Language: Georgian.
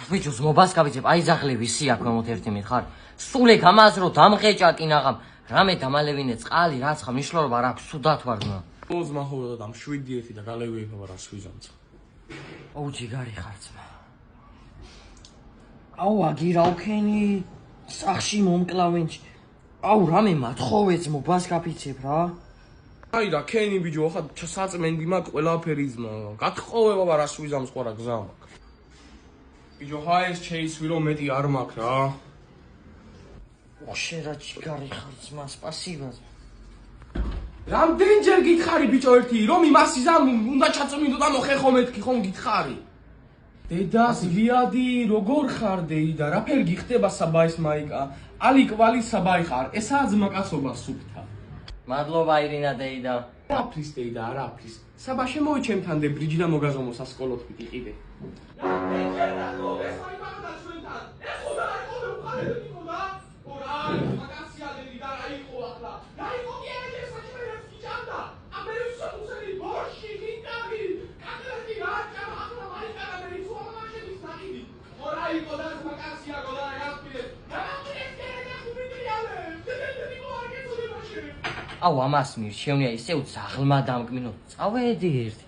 ბიჭო ზმობას გავიწებ აი ზაღლე ვისი აქ მომოთ ერთი მითხარ სულ ეგ ამას რო დამღეჭაკინ აღამ რამე დამალევინე წყალი რაც ხა მნიშვნელობა არ აქვს სუდათ ვარდნა მოზმაჰოვდა და 7-1 და გალევიეფა რა სვიზამცა აუ ჯიგარი ხარცმა აუ აგირავქენი სახში მომკლავენჩი აუ რამე მათხოვე ზმობას გაფიცებ რა აი რა ქენი ბიჭო ახლა საწმენდი მაქვს ყველაფერი ზმა გათხოვე ბაბა რა სვიზამს ყარა გზა მაქვს ბიჭო ჰაეს შეიცვირო მეტი არ მაქვს რა ოშენ რა ჯიგარი ხარცმა სპასიბა რამდენჯერ გითხარი ბიჭო ერთი რომ იმასიზამ უნდა ჩაწმინდო და მოხეხო მეთქი ხომ გითხარი დედას ვიადი როგორ ხარ დეიდა რაფერ გიხდება საბაის მაიკა ალი კვალი საბაი ხარ ესაა ძმაკაცობა სუფთა მადლობა ირინა დეიდა არაფრის დეიდა არაფრის საბა შემოიჩემთან დე ბრიჯი და მოგაზომო სასკოლოთ პიტი კიდე რამდენჯერ რა ეს მაიმაკდა ჩვენთან ეს უნდა რაიყო უხარები მოდა ორა ვაკანსია დეიდა რა იყო ახლა რა იყო კიდე საჭმელებს გიჭამდა ამერიკა უსელი ბორში გინკარი კაკრატი რა ჭამ ახლა მაიკა და მე ის უამაშების ნაკიდი ორა იყო და ვაკანსია გოდა გასპილე აუ ამას მირჩევნია ისე უცაღლმა დამკმინო წავედი ერთი